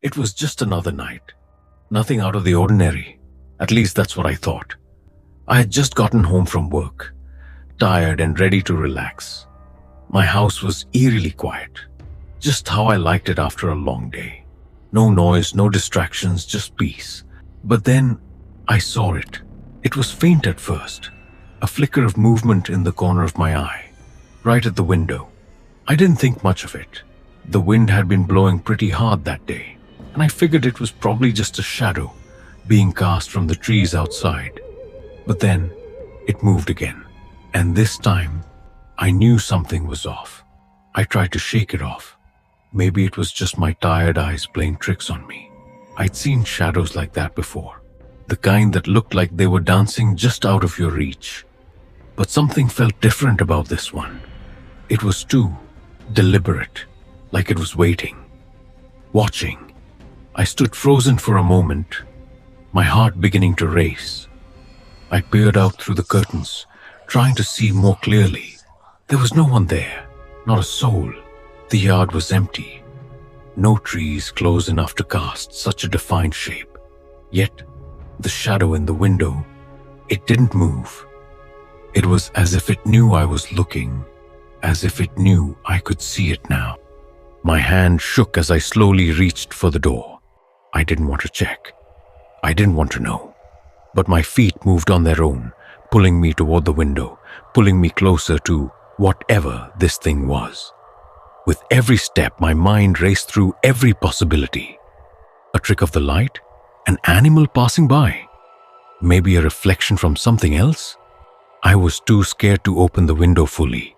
It was just another night. Nothing out of the ordinary. At least that's what I thought. I had just gotten home from work, tired and ready to relax. My house was eerily quiet, just how I liked it after a long day. No noise, no distractions, just peace. But then I saw it. It was faint at first, a flicker of movement in the corner of my eye, right at the window. I didn't think much of it. The wind had been blowing pretty hard that day, and I figured it was probably just a shadow being cast from the trees outside. But then it moved again, and this time I knew something was off. I tried to shake it off. Maybe it was just my tired eyes playing tricks on me. I'd seen shadows like that before, the kind that looked like they were dancing just out of your reach. But something felt different about this one. It was too deliberate, like it was waiting, watching. I stood frozen for a moment, my heart beginning to race. I peered out through the curtains, trying to see more clearly. There was no one there, not a soul. The yard was empty. No trees close enough to cast such a defined shape. Yet, the shadow in the window, it didn't move. It was as if it knew I was looking, as if it knew I could see it now. My hand shook as I slowly reached for the door. I didn't want to check. I didn't want to know. But my feet moved on their own, pulling me toward the window, pulling me closer to whatever this thing was. With every step, my mind raced through every possibility. A trick of the light? An animal passing by? Maybe a reflection from something else? I was too scared to open the window fully,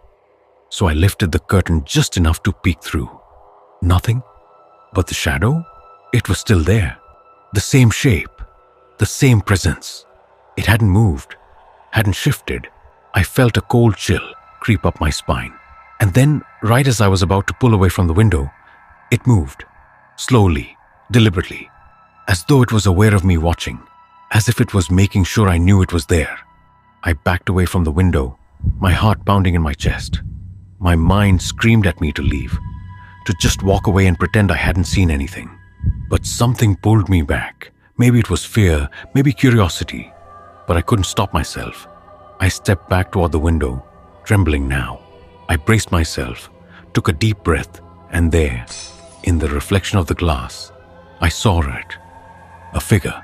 so I lifted the curtain just enough to peek through. Nothing. But the shadow? It was still there. The same shape. The same presence. It hadn't moved. Hadn't shifted. I felt a cold chill creep up my spine. And then, right as I was about to pull away from the window, it moved. Slowly, deliberately. As though it was aware of me watching. As if it was making sure I knew it was there. I backed away from the window, my heart pounding in my chest. My mind screamed at me to leave, to just walk away and pretend I hadn't seen anything. But something pulled me back. Maybe it was fear, maybe curiosity. But I couldn't stop myself. I stepped back toward the window, trembling now. I braced myself, took a deep breath, and there, in the reflection of the glass, I saw it. A figure,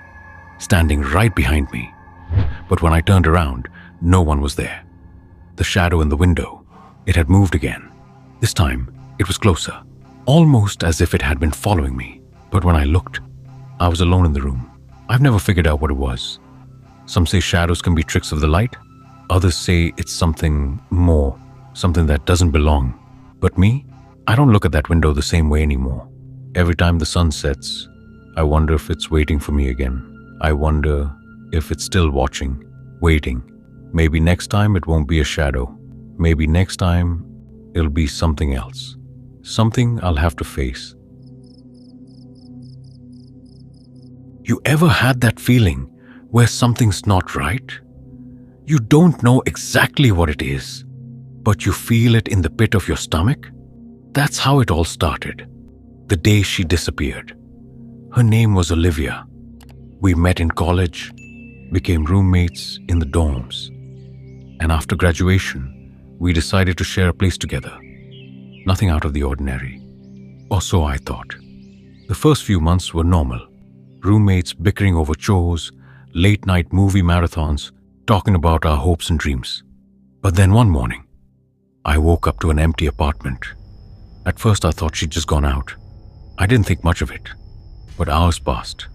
standing right behind me. But when I turned around, no one was there. The shadow in the window, it had moved again. This time, it was closer, almost as if it had been following me. But when I looked, I was alone in the room. I've never figured out what it was. Some say shadows can be tricks of the light. Others say it's something more, something that doesn't belong. But me, I don't look at that window the same way anymore. Every time the sun sets, I wonder if it's waiting for me again. I wonder if it's still watching, waiting. Maybe next time it won't be a shadow. Maybe next time it'll be something else. Something I'll have to face. You ever had that feeling where something's not right? You don't know exactly what it is, but you feel it in the pit of your stomach? That's how it all started. The day she disappeared. Her name was Olivia. We met in college, became roommates in the dorms. And after graduation, we decided to share a place together. Nothing out of the ordinary. Or so I thought. The first few months were normal. Roommates bickering over chores, late-night movie marathons, talking about our hopes and dreams. But then one morning, I woke up to an empty apartment. At first I thought she'd just gone out. I didn't think much of it. But hours passed.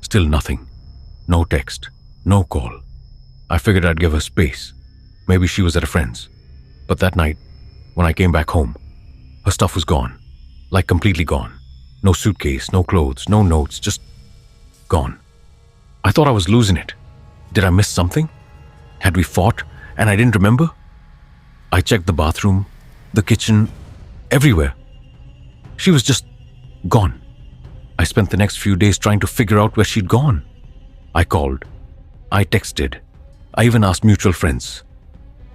Still nothing. No text. No call. I figured I'd give her space. Maybe she was at a friend's. But that night, when I came back home, her stuff was gone. Like completely gone. No suitcase, no clothes, no notes, just gone. I thought I was losing it. Did I miss something? Had we fought and I didn't remember? I checked the bathroom, the kitchen, everywhere. She was just gone. I spent the next few days trying to figure out where she'd gone. I called. I texted. I even asked mutual friends.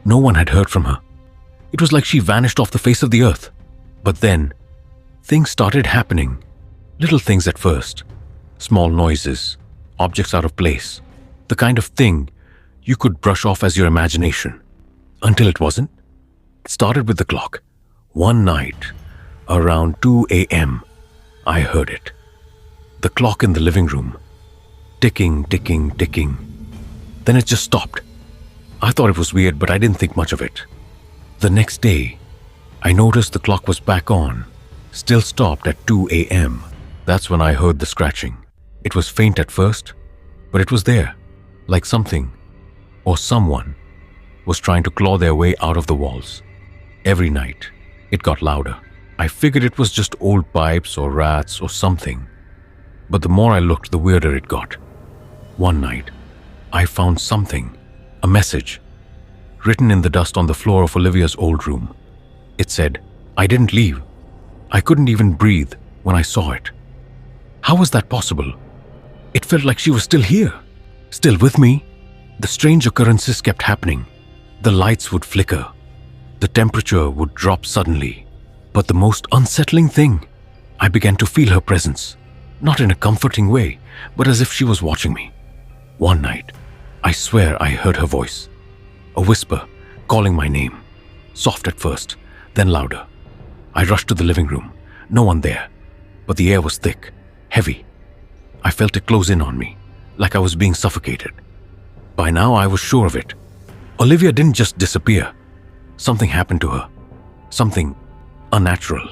No one had heard from her. It was like she vanished off the face of the earth. But then, things started happening. Little things at first, small noises, objects out of place, the kind of thing you could brush off as your imagination. Until it wasn't. It started with the clock. One night, around 2 a.m., I heard it. The clock in the living room. Ticking, ticking, ticking. Then it just stopped. I thought it was weird, but I didn't think much of it. The next day, I noticed the clock was back on, still stopped at 2 a.m. That's when I heard the scratching. It was faint at first, but it was there, like something or someone was trying to claw their way out of the walls. Every night, it got louder. I figured it was just old pipes or rats or something. But the more I looked, the weirder it got. One night, I found something, a message, written in the dust on the floor of Olivia's old room. It said, "I didn't leave. I couldn't even breathe when I saw it." How was that possible? It felt like she was still here, still with me. The strange occurrences kept happening. The lights would flicker. The temperature would drop suddenly. But the most unsettling thing, I began to feel her presence. Not in a comforting way, but as if she was watching me. One night, I swear I heard her voice. A whisper, calling my name. Soft at first, then louder. I rushed to the living room. No one there. But the air was thick, heavy. I felt it close in on me, like I was being suffocated. By now, I was sure of it. Olivia didn't just disappear. Something happened to her. Something unnatural.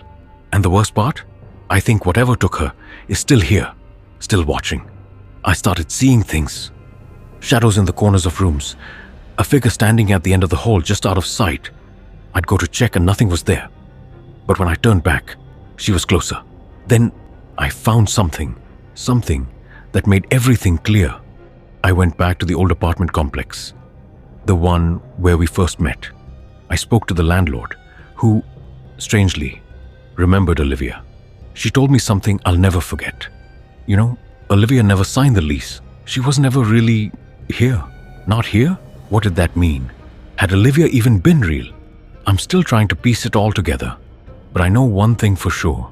And the worst part? I think whatever took her is still here, still watching. I started seeing things. Shadows in the corners of rooms. A figure standing at the end of the hall just out of sight. I'd go to check and nothing was there. But when I turned back, she was closer. Then I found something that made everything clear. I went back to the old apartment complex, the one where we first met. I spoke to the landlord, who, strangely, remembered Olivia. She told me something I'll never forget. You know, Olivia never signed the lease. She was never really here. Not here? What did that mean? Had Olivia even been real? I'm still trying to piece it all together. But I know one thing for sure.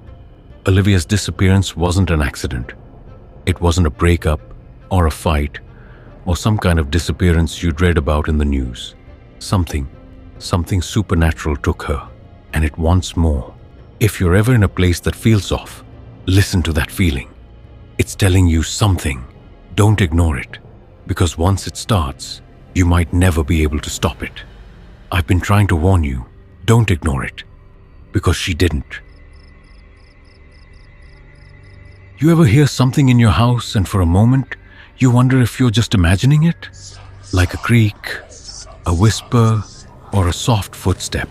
Olivia's disappearance wasn't an accident. It wasn't a breakup or a fight or some kind of disappearance you'd read about in the news. Something supernatural took her. And it wants more. If you're ever in a place that feels off, listen to that feeling. It's telling you something. Don't ignore it. Because once it starts, you might never be able to stop it. I've been trying to warn you. Don't ignore it. Because she didn't. You ever hear something in your house and for a moment, you wonder if you're just imagining it? Like a creak, a whisper, or a soft footstep.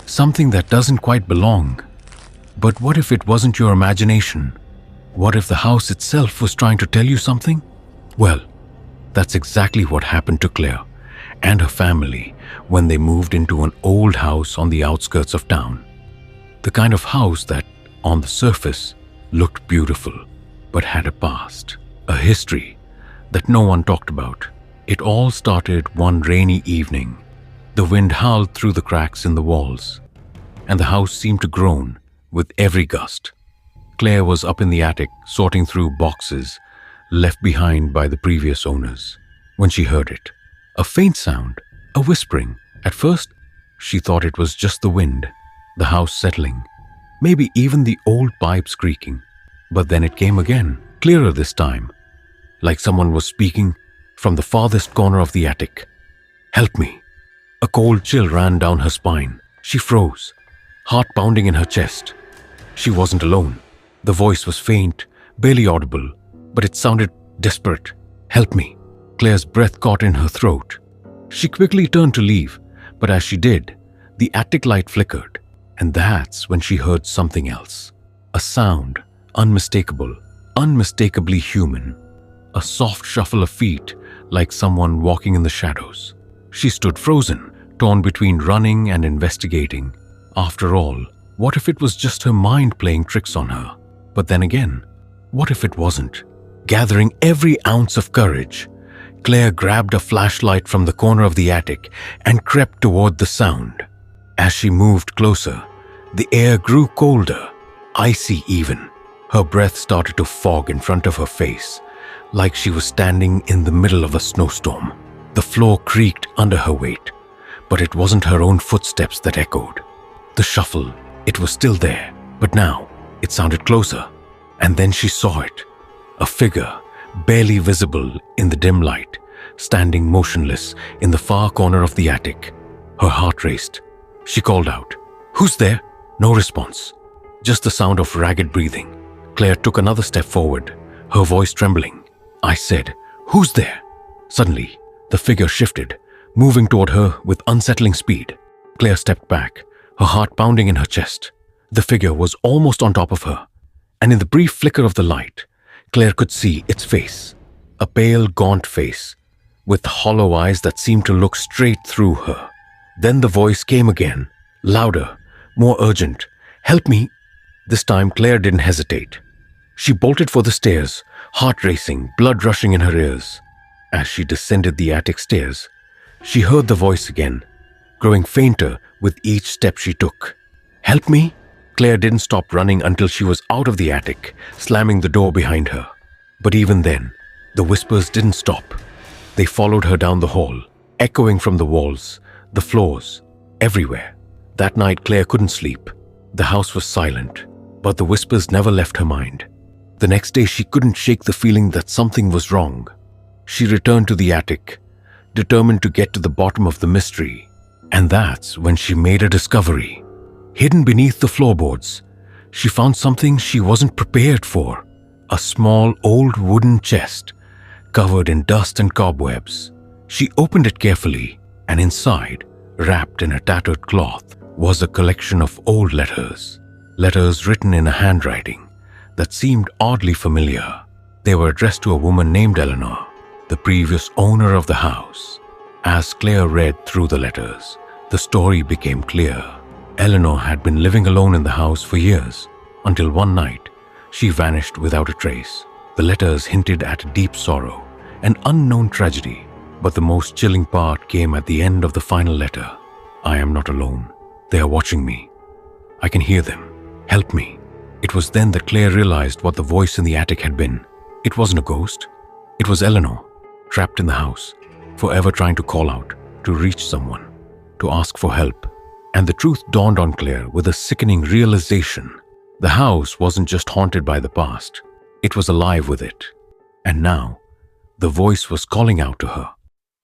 Something that doesn't quite belong. But what if it wasn't your imagination? What if the house itself was trying to tell you something? Well, that's exactly what happened to Claire and her family when they moved into an old house on the outskirts of town. The kind of house that, on the surface, looked beautiful, but had a past, a history that no one talked about. It all started one rainy evening. The wind howled through the cracks in the walls, and the house seemed to groan with every gust. Claire was up in the attic sorting through boxes left behind by the previous owners when she heard it. A faint sound, a whispering. At first, she thought it was just the wind, the house settling, maybe even the old pipes creaking. But then it came again, clearer this time, like someone was speaking from the farthest corner of the attic. "Help me." A cold chill ran down her spine. She froze, heart pounding in her chest. She wasn't alone. The voice was faint, barely audible, but it sounded desperate. "Help me." Claire's breath caught in her throat. She quickly turned to leave, but as she did, the attic light flickered, and that's when she heard something else. A sound, unmistakable, unmistakably human. A soft shuffle of feet, like someone walking in the shadows. She stood frozen, torn between running and investigating. After all, what if it was just her mind playing tricks on her? But then again, what if it wasn't? Gathering every ounce of courage, Claire grabbed a flashlight from the corner of the attic and crept toward the sound. As she moved closer, the air grew colder, icy even. Her breath started to fog in front of her face, like she was standing in the middle of a snowstorm. The floor creaked under her weight, but it wasn't her own footsteps that echoed. The shuffle, it was still there, but now it sounded closer. And then she saw it, a figure, barely visible in the dim light, standing motionless in the far corner of the attic. Her heart raced. She called out, "Who's there?" No response, just the sound of ragged breathing. Claire took another step forward, her voice trembling. I said, "Who's there?" Suddenly, the figure shifted, moving toward her with unsettling speed. Claire stepped back, her heart pounding in her chest. The figure was almost on top of her, and in the brief flicker of the light, Claire could see its face, a pale, gaunt face, with hollow eyes that seemed to look straight through her. Then the voice came again, louder, more urgent. "Help me!" This time Claire didn't hesitate. She bolted for the stairs, heart racing, blood rushing in her ears. As she descended the attic stairs, she heard the voice again, growing fainter with each step she took. "Help me!" Claire didn't stop running until she was out of the attic, slamming the door behind her. But even then, the whispers didn't stop. They followed her down the hall, echoing from the walls, the floors, everywhere. That night, Claire couldn't sleep. The house was silent, but the whispers never left her mind. The next day, she couldn't shake the feeling that something was wrong. She returned to the attic, determined to get to the bottom of the mystery. And that's when she made a discovery. Hidden beneath the floorboards, she found something she wasn't prepared for. A small, old wooden chest, covered in dust and cobwebs. She opened it carefully, and inside, wrapped in a tattered cloth, was a collection of old letters. Letters written in a handwriting that seemed oddly familiar. They were addressed to a woman named Eleanor, the previous owner of the house. As Claire read through the letters, the story became clear. Eleanor had been living alone in the house for years, until one night, she vanished without a trace. The letters hinted at deep sorrow, an unknown tragedy, but the most chilling part came at the end of the final letter. "I am not alone. They are watching me. I can hear them. Help me." It was then that Claire realized what the voice in the attic had been. It wasn't a ghost. It was Eleanor, trapped in the house, forever trying to call out, to reach someone, to ask for help. And the truth dawned on Claire with a sickening realization. The house wasn't just haunted by the past. It was alive with it. And now, the voice was calling out to her.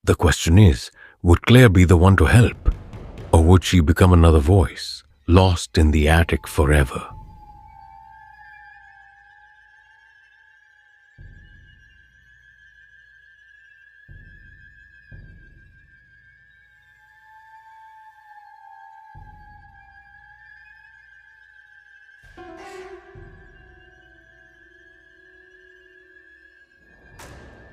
The question is, would Claire be the one to help? Or would she become another voice, lost in the attic forever?